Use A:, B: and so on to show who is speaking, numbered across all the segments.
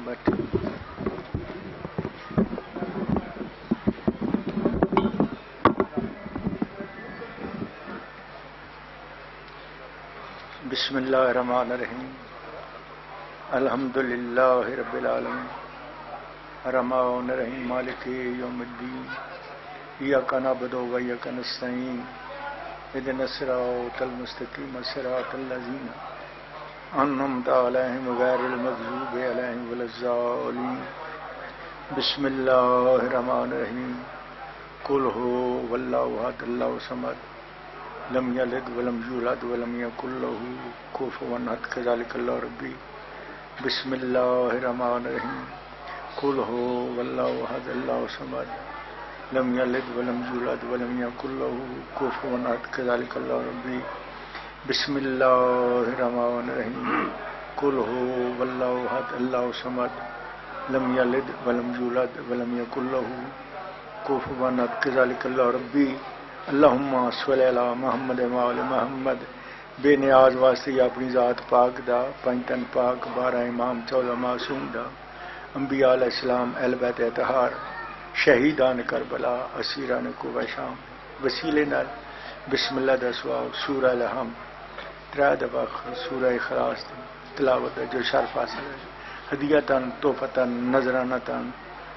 A: بیٹھے بسم اللہ الرحمن الرحیم الحمدللہ رب العالمین الرحمن الرحیم مالک یوم الدین ایاک نعبد و ایاک نستعین اهدنا الصراط المستقیم صراط الذین انعمت علیہم غیر المغضوب علیہم ولا الضالین بسم اللہ الرحمن الرحیم قل هو واللہ احد اللہ الصمد لم یلد ولم یولد ولم یکن له کفوا احد کذالک اللہ ربی بسم اللہ الرحمن الرحیم قل هو واللہ احد اللہ الصمد لم یلد ولم یولد ولم یکن له کفوا احد کذالک اللہ ربی بسم اللہ الرحمن الرحیم قل هو واللہ احد اللہ الصمد لم یلد ولم یولد ولم یکن له کفوا احد کذالک اللہ ربی اللہم صلی علی محمد وآل محمد بے نیاز واسطے اپنی ذات پاک دا پنجتن پاک 12 امام 14 معصوم دا انبیاء علیہ السلام اہل بیت اطہار شہیدان کربلا اسیران کوہ شام وسیلے نال بسم اللہ دا سواؤ سورہ الحمد 3 دفعہ سورہ اخلاص دی تلاوت جو شرف حاصل ہے ہدیتاً تحفتاً نذرانتاً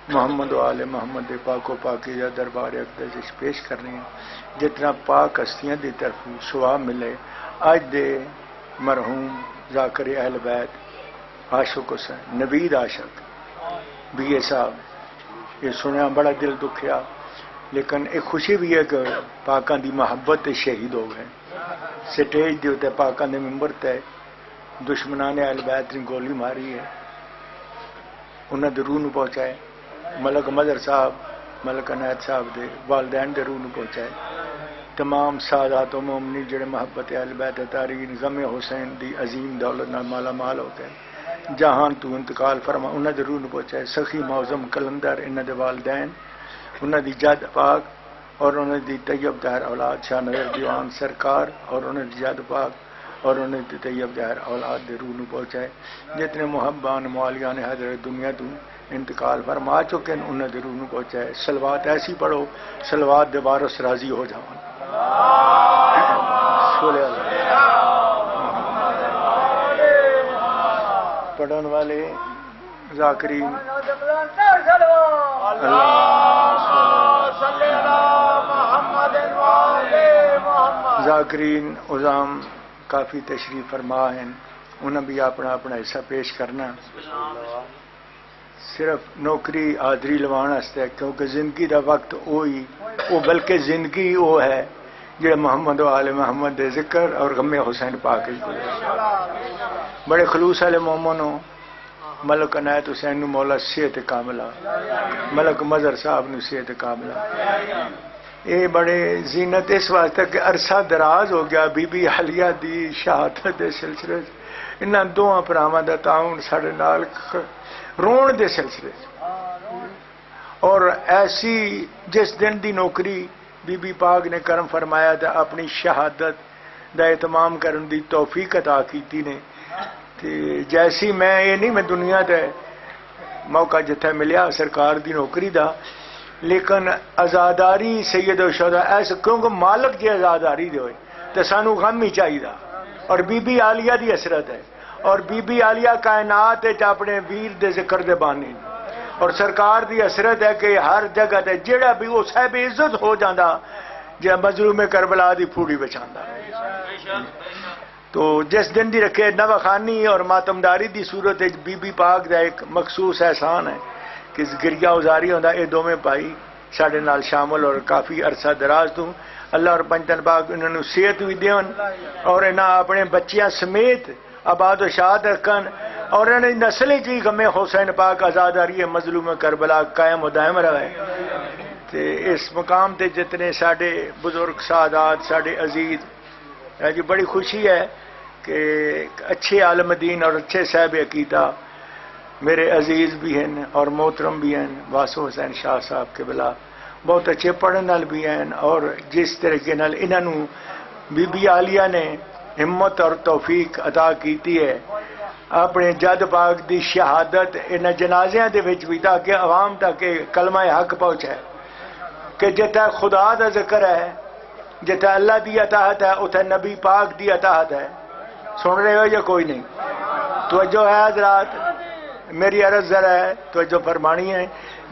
A: محمد و آل محمد دے پاک و پاکیزہ دربار اقدس پیش کرنی ہیں جتنا پاک ہستیاں دی طرف ثواب ملے آج دے مرحوم ذاکر اہل بیت عاشق حسین نوید عاشق بی اے صاحب یہ سنیا بڑا دل دکھیا لیکن ایک خوشی بھی ہے کہ پاکاں دی محبت تے شہید ہو گئے سٹیج دے ہوتے پاکاں دے ممبر تے دشمنان اہل بیت نے گولی ماری ہے انہاں دے روح نو پہنچائے ملک مظہر صاحب ملک عنایت صاحب دے والدین دے روح نو پہنچائے تمام سادات و مومنین جڑے محبت اہل بیت تارین غم حسین دی عظیم دولت نال مالا مال ہو گئے جہان تو انتقال فرما انہاں دے روح نو پہنچائے سخی معظم کلندر انہاں دے والدین انہاں دی جد پاک اور انہاں دی طیب طاہر اولاد شاہ نظر دیوان سرکار اور انہاں دی جد پاک اور انہاں دی طیب طاہر اولاد دے روح نو پہنچائے جتنے محبان موالیان حضرت دنیا تو انتقال فرما چکے ہیں انہیں درود نو پہنچائے صلوات ایسی پڑھو صلوات دے وارث راضی ہو جاؤں پڑھن والے ذاکرین ذاکرین عظام کافی تشریف فرما ہیں انہیں بھی اپنا اپنا حصہ پیش کرنا صرف نوکری آدری لوان واسطے کیونکہ زندگی دا وقت وہی وہ بلکہ زندگی وہ ہے جڑا محمد و آل محمد دے ذکر اور غم حسین پاک بڑے خلوص والے مومنوں ملک عنایت حسین نو مولا صحت کاملہ ملک مظہر صاحب نو صحت کاملہ یہ بڑے زینت اس واسطے کہ عرصہ دراز ہو گیا بی بی حلیہ دی شہادت دے سلسلے انہاں دوواں بھراواں دا تعاون ساڈے نال رون دے سلسلے اور ایسی جس دن دی نوکری بی بی پاک نے کرم فرمایا تھا اپنی شہادت دا اہتمام کرن دی توفیق عطا کیتی نے جیسی میں یہ نہیں میں دنیا دے موقع جتھے ملیا سرکار دی نوکری دا لیکن آزاداری سید و شہداء ایسا کیونکہ مالک جی آزاداری دے ہوئے تو سانو غم ہی چاہیے اور بی بی عالیہ دی حسرت ہے اور بی بی عالیہ کائنات اپنے ویر دے ذکر دے بانی اور سرکار دی حسرت ہے کہ ہر جگہ تے جڑا بھی وہ صاحب عزت ہو جاندہ جے مظلوم کربلا دی پھوڑی بچاندہ تو جس دن دی رکھے نوخانی اور ماتمداری دی صورت بی بی پاک دا ایک مخصوص احسان ہے کہ گریہ ازاری ہوندہ اے دو میں پائی ساڑھے نال شامل اور کافی عرصہ دراز تو اللہ اور پنجتن پاک انہوں نے صحت بھی دیون اور انہاں اپنے بچیاں سمیت آباد و شاد رکھن اور انہیں نسل جی غم حسین پاک آزاداری مظلوم کربلا قائم و دائم رہے اس مقام تے جتنے ساڑھے بزرگ سادات ساڑھے عزیز جی بڑی خوشی ہے کہ اچھے عالم دین اور اچھے صاحب عقیدہ میرے عزیز بھی ہیں اور محترم بھی ہیں واسو حسین شاہ صاحب کے بلا بہت اچھے پڑھن نال بھی ہیں اور جس طریقے نال انہوں بی بی عالیہ نے ہمت اور توفیق عطا کیتی ہے اپنے جد پاک دی شہادت ان جنازیاں دے وچ بھی تاکہ عوام تک کلمہ حق پہنچے کہ جتھے خدا دا ذکر ہے، جتھے اللہ دی اطاعت ہے، اتھے نبی پاک دی اطاعت ہے. سن رہے ہو یا کوئی نہیں؟ توجہ ہے حضرات؟ میری عرض ذرا ہے توجہ فرمانی ہے.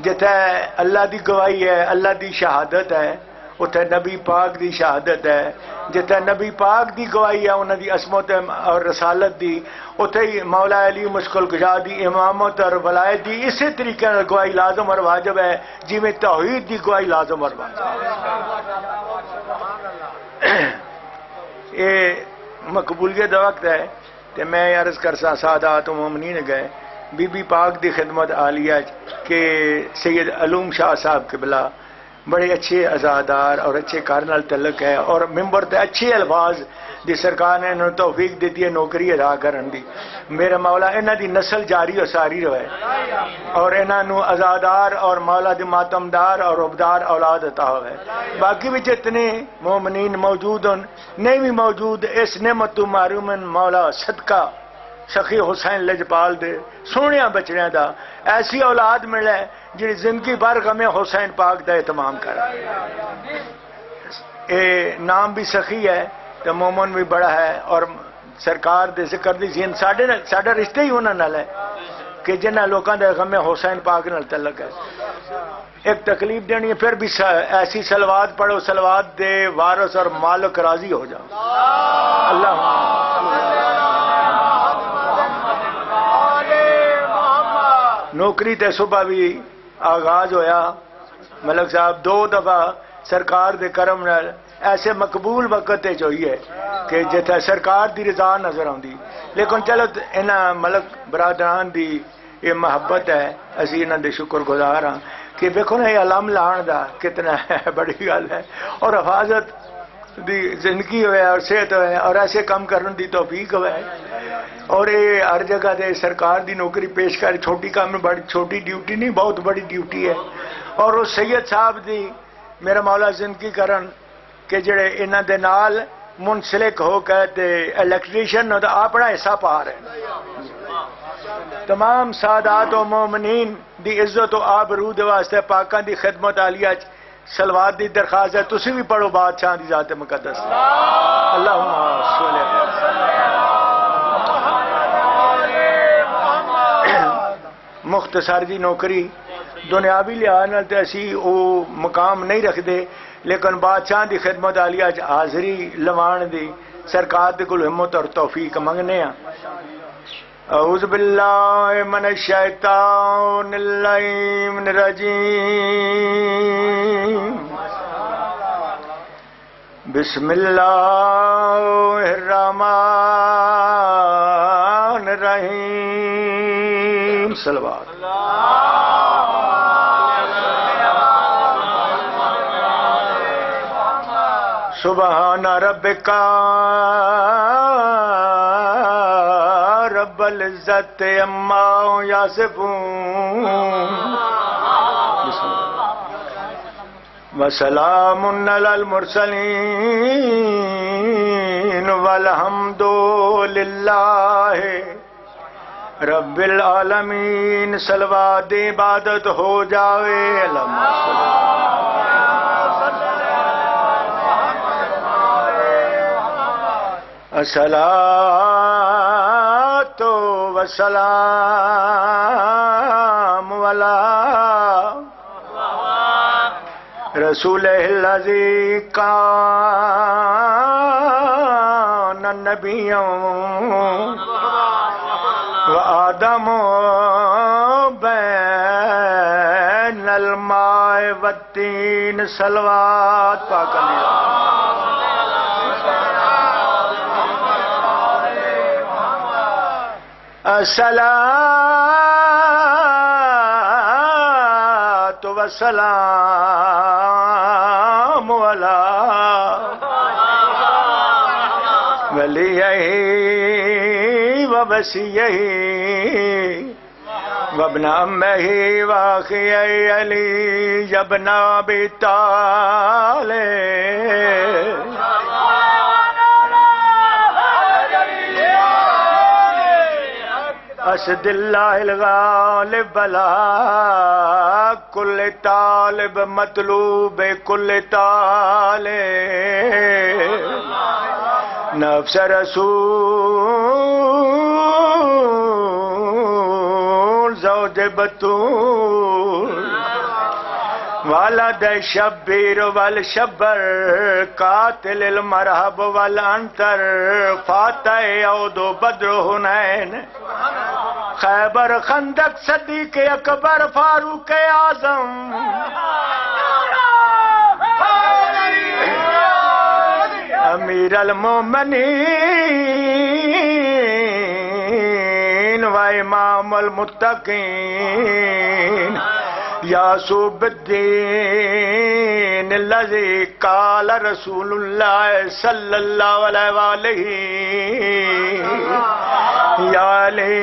A: جتھے اللہ دی گواہی ہے، اللہ دی شہادت ہے، اتھے نبی پاک دی شہادت ہے. جتھے نبی پاک دی گواہی ہے انہاں دی عصمت اور رسالت دی، اتھے ہی مولا علی مشکل کشا دی امامت اور ولایت دی اسی طریقے سے گواہی لازم اور واجب ہے جی میں توحید دی گواہی لازم اور واجب ہے. یہ مقبولیت دا وقت ہے کہ میں عرض کرسا سادات و مومنین گئے بی بی پاک دی خدمت عالیہ کہ سید علوم شاہ صاحب قبلہ بڑے اچھے عزادار اور اچھے کارنال تعلق ہے اور ممبر تے اچھے الفاظ دی سرکار نے انہوں توفیق دیتی ہے نوکری ادا کرن دی. میرا مولا انہاں دی نسل جاری و ساری رہے اور انہاں نو عزادار اور مولا دی ماتمدار اور عبدار اولاد عطا ہوئے. باقی بھی جتنے مومنین موجود ہیں نہیں بھی موجود اس نعمت تو محروم مولا صدقہ سخی حسین لجپال دے سونیاں بچڑیاں دا ایسی اولاد ملے جی زندگی بھر غم حسین پاک دا اہتمام کرے. اے نام بھی سخی ہے تو مومن بھی بڑا ہے اور سرکار دے ذکر دی زین ساڈا رشتہ ہی انہاں نال ہے کہ جنہاں لوکاں دے غم حسین پاک نال تعلق ہے. ایک تکلیف دینی ہے پھر بھی ایسی سلوات پڑھو سلوات دے وارث اور مالک راضی ہو جاؤ. اللہ نوکری تے صبح بھی آغاز ہویا ملک صاحب 2 دفعہ سرکار دے کرم نال ایسے مقبول وقت تے ہوئی ہے کہ جتھے سرکار دی رضا نظر آندی. لیکن چلو انہاں ملک برادران دی یہ محبت ہے اسی انہاں دے شکر گزار ہاں کہ دیکھو نا یہ علم لان دا کتنا ہے بڑی گل ہے اور حفاظت دی زندگی ہوئے اور صحت ہوئے اور ایسے کام کرن دی توفیق ہوئے اور یہ ہر جگہ دے سرکار دی نوکری پیش کر چھوٹی کام میں بڑی چھوٹی ڈیوٹی نہیں بہت بڑی ڈیوٹی ہے. اور اس سید صاحب دی میرا مولا زندگی کرن کہ جڑے انہاں دے نال منسلک ہو کے تے الیکٹریشن دا اپنا حصہ پا رہے ہیں. تمام سادات و مومنین دی عزت و آبرو دے واسطے پاکاں دی خدمت عالیہ سلوات دی درخواست ہے تسی بھی پڑھو بادشاہ دی ذات مقدس. اللہم صلی مختصر دی نوکری دنیاوی لحاظ نال تے اسی او مقام نہیں رکھدے لیکن بادشاہ دی خدمت عالیہ حاضری لوان دی سرکار دے کول ہمت اور توفیق منگنے ہیں. اعوذ باللہ من الشیطان اللعین الرجیم بسم اللہ الرحمن الرحیم. صلوات سبحان ربک رب العزت عما یصفون وسلام علی المرسلین والحمد للہ رب العالمین. صلوات عبادت ہو جاوے. الصلاۃ والسلام علی رسول الذی کان نبی وآدم بین الماء والطین. صلوات پاک الصلاۃ والسلام علی ولیہ ووصیہ وابن عمہ واخی علی ابن ابی طالب. قصد اللہ الغالب بلا کل طالب مطلوب کل طالب نفس رسول زوج بطول والد شبیر والشبر قاتل المرحب والانتر فاتح عود بدر حنین خیبر خندق صدیق اکبر فاروق اعظم امیر المومنین و امام المتقین یاسوب الدین الذی قال رسول اللہ صلی اللہ علیہ وآلہ یا علی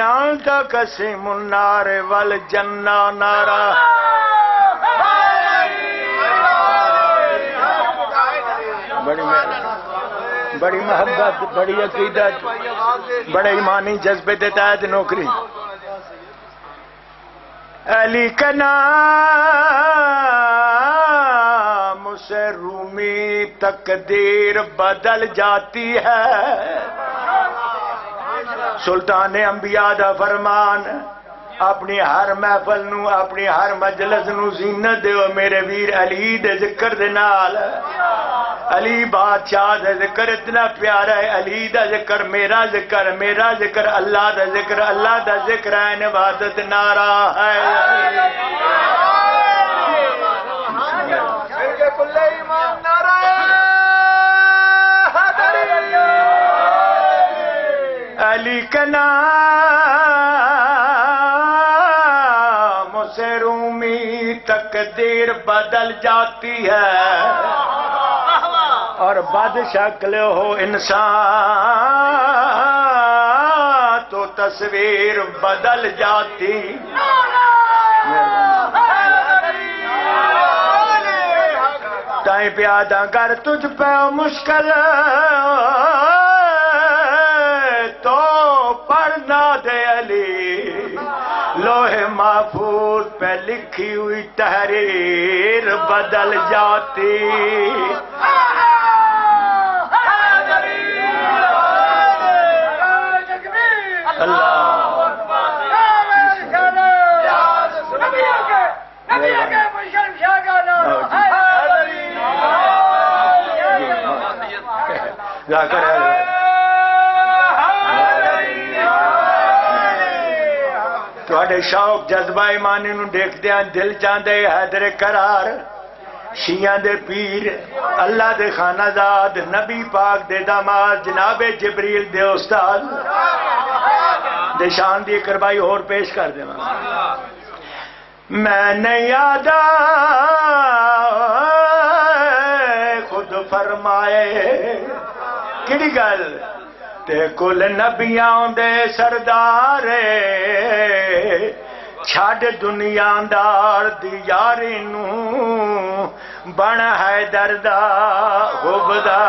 A: انت قسم النار والجنہ نارا بڑی محبت بڑی عقیدت بڑے ایمانی جذبے کے تحت نوکری علی کا نام سے رومی تقدیر بدل جاتی ہے سلطان انبیاء دا فرمان اپنی ہر محفل نو اپنی ہر مجلس نو زینت دیو میرے ویر علی دے ذکر دے نال علی بادشاہ دا ذکر اتنا پیارا ہے علی دا ذکر میرا ذکر اللہ دا ذکر ہے عبادت نعرہ ہے علی کا نام سے رومی تقدیر بدل جاتی ہے اور بد شکل ہو انسان تو تصویر بدل جاتی تائیں پیادہ کر تجھ پہ مشکل تو پڑھنا دے علی لوح محفوظ پہ لکھی ہوئی تحریر بدل جاتی تواڈے شوق جذبہ ایمانی نو دیکھدے ہیں دل چاندے حیدر قرار شیعہ دے پیر اللہ دے خانہ زاد نبی پاک دے داماد جناب جبریل دے استاد دے شان دی کربائی اور پیش کر دے میں نے یادا خود فرمائے کیڑی گل تے کل نبیاں دے سردار چھڈ دنیا دار دی یاری نو بن حیدر دا حبدا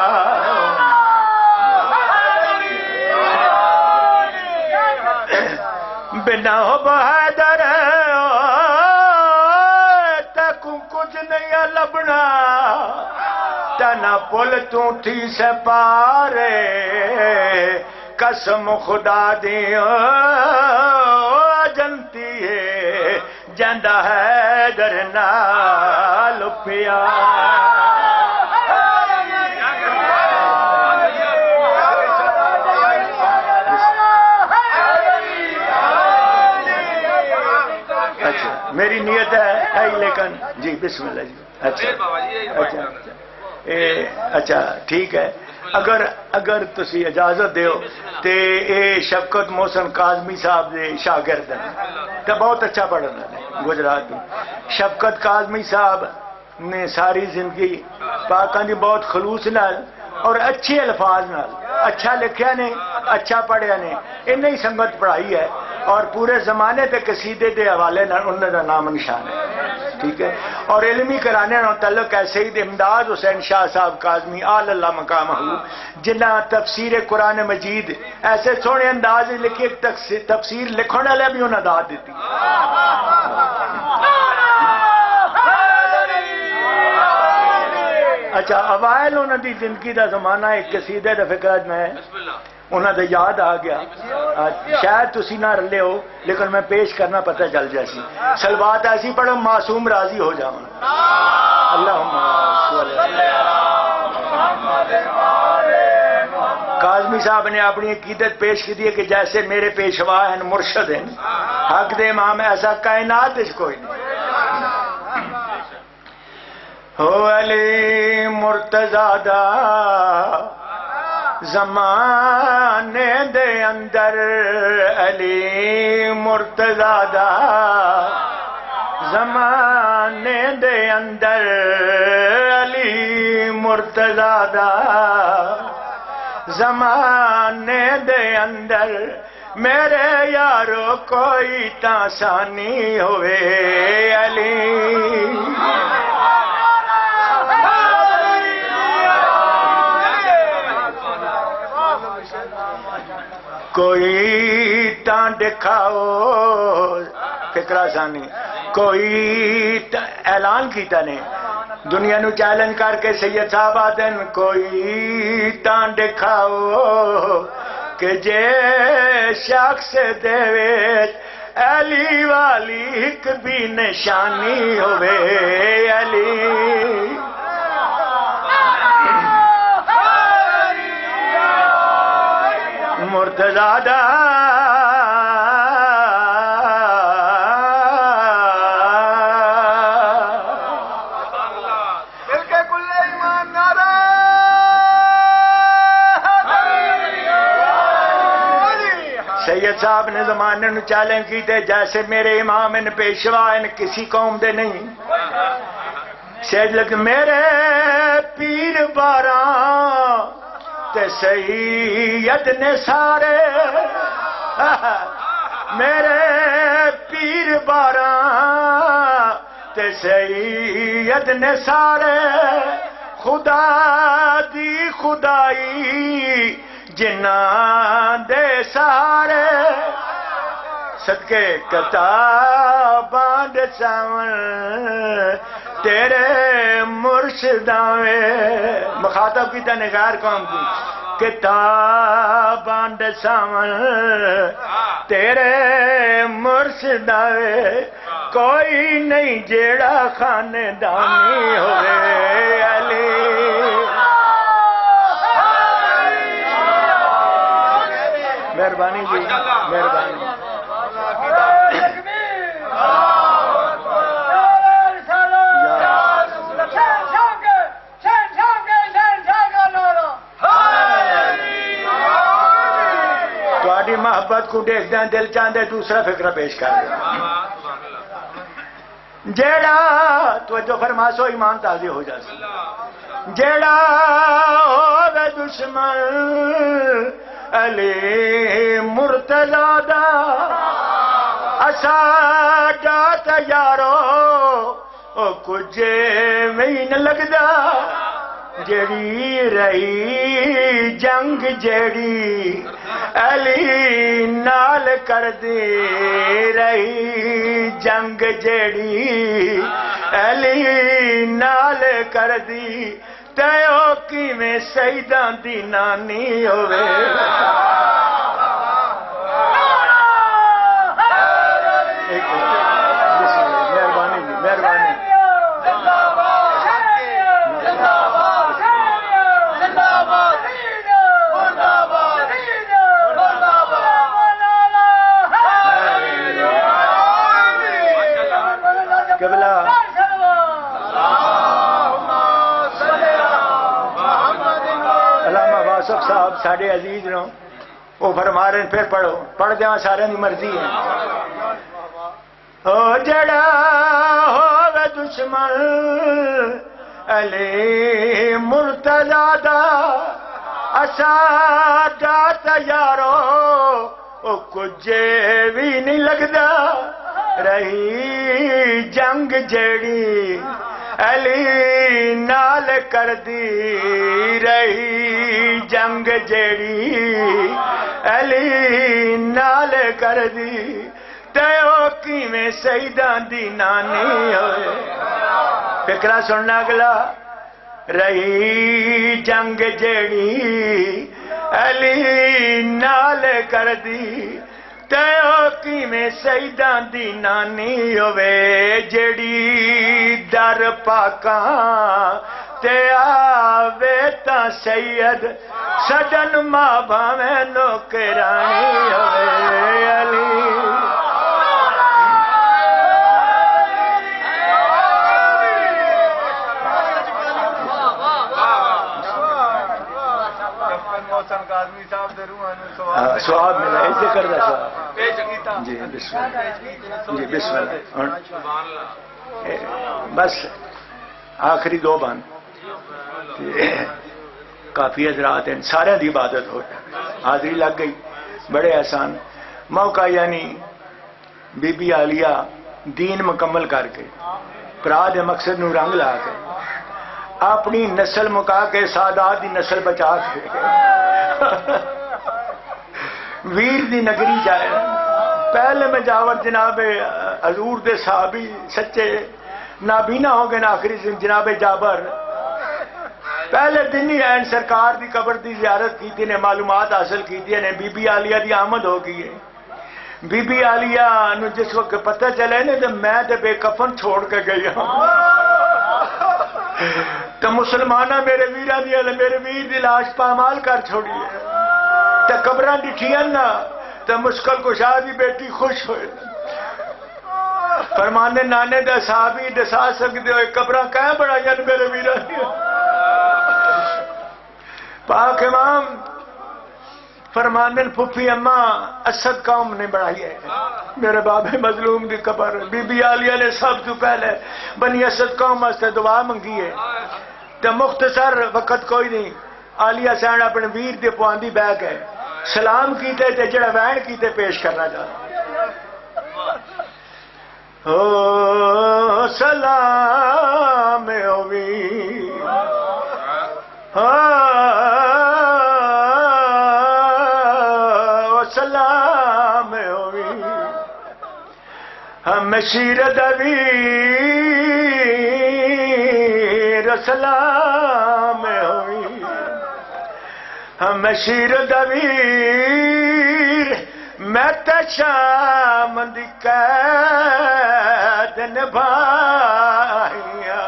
A: بنا حب حیدر تک کچھ نہیں لبنا تنا پل تو تھی سے پارے قسم خدا دی جنتی ہے جندہ حیدر نال پیار میری نیت ہے لیکن جی بسم اللہ جی اچھا ٹھیک ہے اگر تسی اجازت دیو تے اے شفقت محسن کاظمی صاحب دے شاگرد ہیں تے بہت اچھا پڑھنا ہے گجرات میں شفقت کاظمی صاحب نے ساری زندگی پاکان دی بہت خلوص نال اور اچھے الفاظ نال اچھا لکھیا نے اچھا پڑھیا نے انہیں ہی سنگت پڑھائی ہے اور پورے زمانے تے قصیدے دے حوالے نال انہاں دا نام نشان ہے ٹھیک ہے. اور علمی کرانے نال تعلق ہے سید امداد حسین شاہ صاحب کاظمی آل اللہ مقامہ جنہ تفسیر قرآن مجید ایسے سونے انداز لکھی تفسیر لکھنے والے بھی انہیں داد دیتی. اچھا اوائل انہوں دی زندگی دا زمانہ ایک قصیدے دا فکر میں انہوں نے یاد آ گیا شاید تسی نہ رلے ہو لیکن میں پیش کرنا پتہ چل جاسی. سلوات ایسی پڑھو معصوم راضی ہو جاؤں. اللہم کاظمی صاحب نے اپنی عقیدت پیش کی دی کہ جیسے میرے پیشوا ہیں مرشد ہیں حق دے امام ایسا کائنات اس کوئی نہیں. ہو علی مرتضی دا زمانے دے اندر علی مرتضی دا زمانے دے اندر علی مرتضی دا زمانے دے اندر میرے یارو کوئی تاسانی ہوئے علی کوئی تاں دکھاؤ فکرہ ثانی کوئی اعلان کیتا نے دنیا نو چیلنج کر کے سید صاحب آدن کوئی تاں دکھاؤ کہ جے شخص دے وچ علی والی ایک بھی نشانی ہوئے علی مرتضی دا سید صاحب نے زمانے نو چیلنج کیتے جیسے میرے امام ان پیشوا ان کسی قوم دے نہیں. سید لگ میرے پیر باراں تے سید نے سارے میرے پیر باراں تے سید نے سارے خدا دی خدائی جنہ دے سارے صدقے کتاباں دے ساون تیرے مرشداں مخاطب کی تنے غیر قوم کی کتاباں دے ساون تیرے مرشداں کوئی نہیں جیڑا خاندانی ہوئے علی مہربانی جی مہربانی تھوڑی محبت کو دیکھ دیں دل چاندے دوسرا فکرہ پیش کر دیں جیڑا توجہ فرماسو ایمان تازی ہو جاسی جیڑا ہووے دشمن علی مرتضی دا اساڈا تے یارو او کچھ میں نہ لگدا جیڑی رہی جنگ جیڑی علی نال کر دی رہی جنگ جیڑی علی نال کر دی تے او کیویں سیداں دی نانی ہوئے مہربانی جی مہربانی یوسف صاحب ساڑھے عزیز نو وہ فرما رہے ہیں پھر پڑھو پڑھ دیاں سارے دی مرضی ہے او جڑا ہووے دشمن علی مرتضی دا اساڈا تے یارو او کچھ بھی نہیں لگدا رہی جنگ جیڑی علی نال کر دی رہی جنگ جیڑی علی نال کر دی تے او کیویں سیداں دی نانی ہوئے فکرہ سننا اگلا رہی جنگ جیڑی علی نال کر دی تے او کیویں سیداں دی نانی ہوئے جیڑی در پاکاں تے آوے تا سید سجن ماں بھاویں نوکرانی ہوئے علی سواب ملا ایسے کر دا سواب جی بسم اللہ جی بسم اللہ بس آخری دو بان کافی حضرات ہیں سارے دی عبادت ہو حاضری لگ گئی بڑے آسان موقع یعنی بی بی عالیہ دین مکمل کر کے پراد مقصد نو رنگ لا کے اپنی نسل مکا کے سادات دی نسل بچا کے ویر دی نگری جائے پہلے میں جاور جناب حضور دے صحابی سچے نابینا ہو گئے آخری جناب جابر پہلے دن ہی این سرکار دی قبر دی زیارت کی تھی نے معلومات حاصل کی تھی نے بی بی عالیہ دی آمد ہو گئی ہے بی بی عالیہ نو جس وقت پتہ چلے نے تو میں تے بے کفن چھوڑ کے گئی ہوں تو مسلمانہ میرے ویرہ دی میرے ویر دی لاش پامال کر چھوڑی ہے تو قبران ڈٹھیاں نا تو مشکل کشا دی بیٹی خوش ہوئے فرمانے نانے دا صحابی دسا سکتے ہوئے قبران کہیں بڑا جن میرے ویرہ دی پاک امام فرمانے پھپھی اماں اسد قوم نے بڑھائی ہے میرے باب مظلوم دی قبر بی بی عالیہ نے سب تو پہلے بنی اسد قوم سے دعا منگی ہے تو مختصر وقت کوئی نہیں عالیہ سین اپنے ویر دے پواندی بہ گئے سلام کیتے تے جڑا وین کیتے پیش کرنا چاہتا او سلام ہوئی سلام ہوئی ہم شیر دویر سلام ہوئی ہم شیر دویر میں تشام دی قید نبھائیا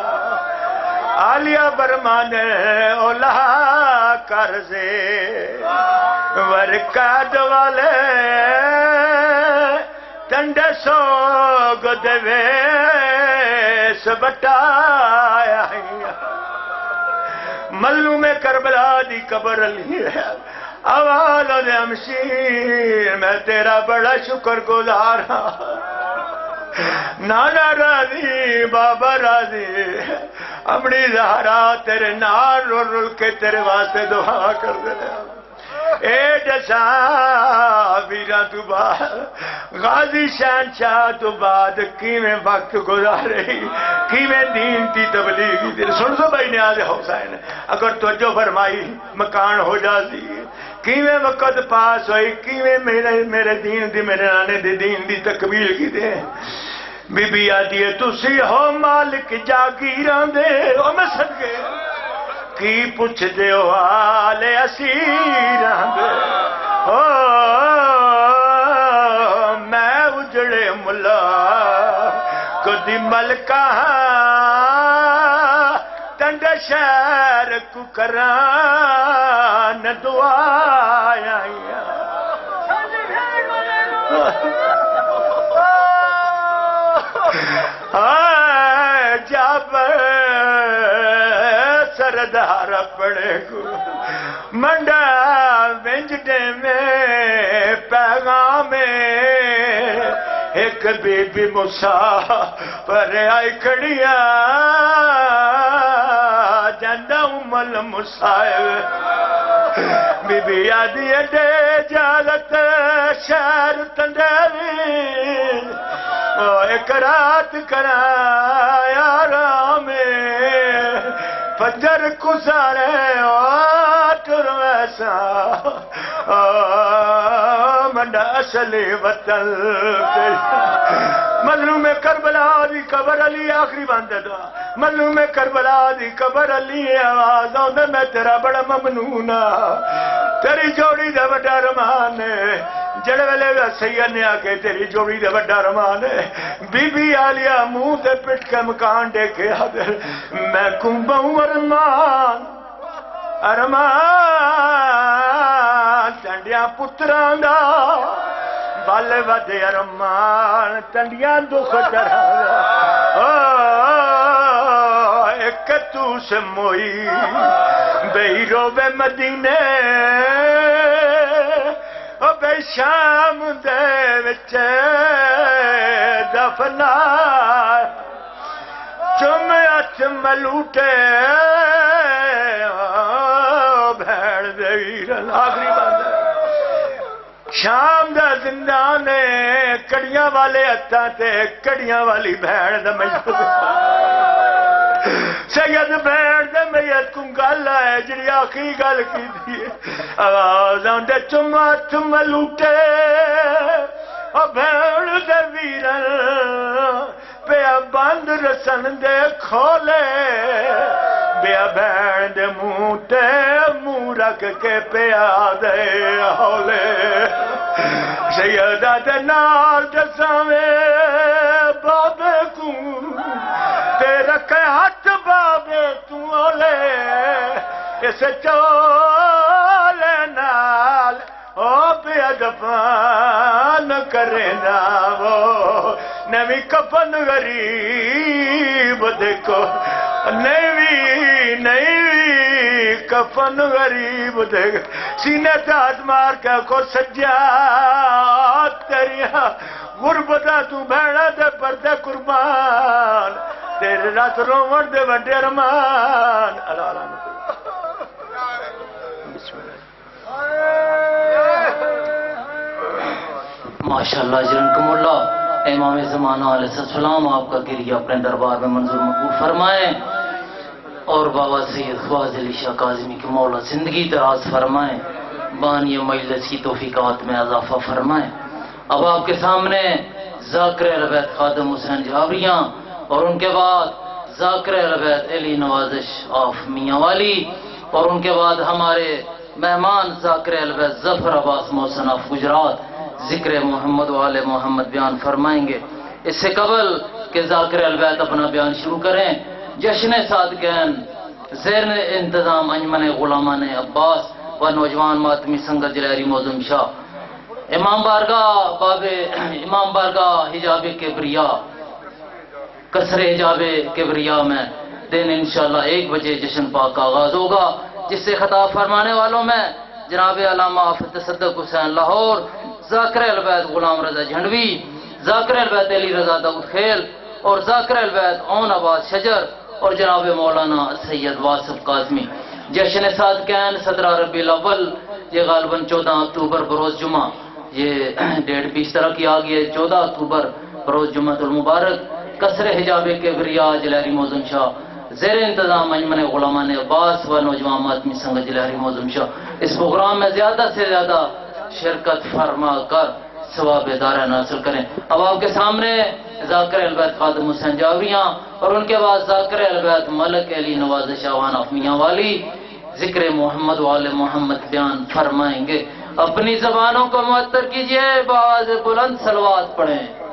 A: عالیہ برمانے اولا کرزے ورکاد والے تنڈے سوگ دوے سبٹایا مظلوم کربلا دی قبر علی ہے اوال امشیر میں تیرا بڑا شکر گزار نانا راضی بابا راضی اپنی زہرا تیرے نار رول رول کے تیرے واسطے دعا کر دے اے جسا ویران تو بعد غازی شہنشاہ تو بعد کیویں وقت گزارے کیویں دین کی تبلیغی دل سن سو بھائی نیاز حسین اگر توجہ فرمائی مکان ہو جاتی کیویں وقت پاس ہوئی کیویں میرے دین دی میرے نانے دی دین دی تکمیل کی دے بی بی آدھی ہے تسی ہو مالک جاگیران دے او میں صدقے کی پوچھ دے ہو آلے اسیران دے میں اجڑے ملا کدی ملکہ تنڈ شہر کو کران دعایا جب سردار پڑے کو منڈا ونجڈے میں پیغام ایک بی بی مسافر آئی کھڑیاں جندہ امال مسائل بی بی آدھی دے جالت شہر تندیوی ایک رات کرایا آرام فجر گزارے ٹر ویسا منڈا اصلی وطن مظلوم کربلا دی قبر علی آخری باندھے دا مظلوم کربلا دی قبر علی آواز آؤں میں تیرا بڑا ممنونا تیری جوڑی دے بڑا رمان جڑے ویلے سید نے آکے تیری جوڑی دے بڑا رمان بی بی آلیا منہ دے پٹ کے مکان دے کے حاضر میں کنبہوں ارمان ارمان تنڈیاں پتران دا بالے ودے ارمان تنڈیاں دکھ ڈرانا ایک تو سے موئی بے روبے مدینے بے شام دے وچے دفنا چمت ملوٹے بھیڑ دے ویرن آخری بات شام دا زندان کڑیاں والے ہتھاں تے کڑیاں والی بھیڑ دا میت سید بھیڑ دے میت کو گل ہے جڑی آخری گل کی تھی آواز آندے چمت ملوٹے بھیڑ دے ویرن پیا بند رسن دے کھولے بیا بھیڑ دے منہ تے منہ رکھ کے پیا دے ہولے سیدہ دے نال دساویں بابے کو تے رکھے ہاتھ بابے تو ہولے اس چولے نال او پیا دفان کرے نا وہ نوی کفن غریب دیکھو نوی کفن غریب دیکھ سینے تاج مار کے کو سجا تیریا غربتہ تو بھیڑا دے پردے قربان تیرے رات رومڑ دے وڈے ارمان اللہ اللہ بسم اللہ
B: ماشاءاللہ جرنکم اللہ امام زمانہ علیہ السلام آپ کا گریہ اپنے دربار میں منظور مقبول فرمائیں اور بابا سید خواجہ علی شاہ کاظمی کے مولا زندگی دراز فرمائیں بانی مجلس کی توفیقات میں اضافہ فرمائیں اب آپ کے سامنے ذاکر اہل بیت خادم حسین جابریاں اور ان کے بعد ذاکر اہل بیت علی نوازش آف میاں والی اور ان کے بعد ہمارے مہمان ذاکر اہل بیت ظفر عباس محسن آف گجرات ذکر محمد و آل محمد بیان فرمائیں گے اس سے قبل کہ ذاکر اہل بیت اپنا بیان شروع کریں جشن صادقین زیر انتظام انجمن غلامان عباس و نوجوان ماتمی سنگت جلیری موزم شاہ امام بارگاہ حجاب کبریا قصر حجاب کبریا میں دن انشاءاللہ 1 بجے جشن پاک کا آغاز ہوگا جس سے خطاب فرمانے والوں میں جناب علامہ آفت تصدق حسین لاہور ذاکر اہل بیت غلام رضا جھنڈوی ذاکر اہل بیت علی رضا داؤد خیل اور ذاکر اہل بیت اون آباد شجر اور جناب مولانا سید واصف کاظمی جشن صادقین 17 ربیع الاول یہ غالباً 14 اکتوبر بروز جمعہ یہ ڈیٹ بھی اس طرح کی آ گئی ہے 14 اکتوبر بروز جمعہ المبارک قصر حجاب کبریا جلیری موزم شاہ زیر انتظام انجمن غلامان عباس و نوجوان ماتمی سنگت جلیری موزم شاہ اس پروگرام میں زیادہ سے زیادہ شرکت فرما کر ثواب دارین حاصل کریں اب آپ کے سامنے ذاکر اہل بیت خادم حسین جابریاں اور ان کے بعد ذاکر اہل بیت ملک علی نوازش آوان آف میاں والی ذکر محمد و آل محمد بیان فرمائیں گے اپنی زبانوں کو معطر کیجئے بآواز بلند صلوات پڑھیں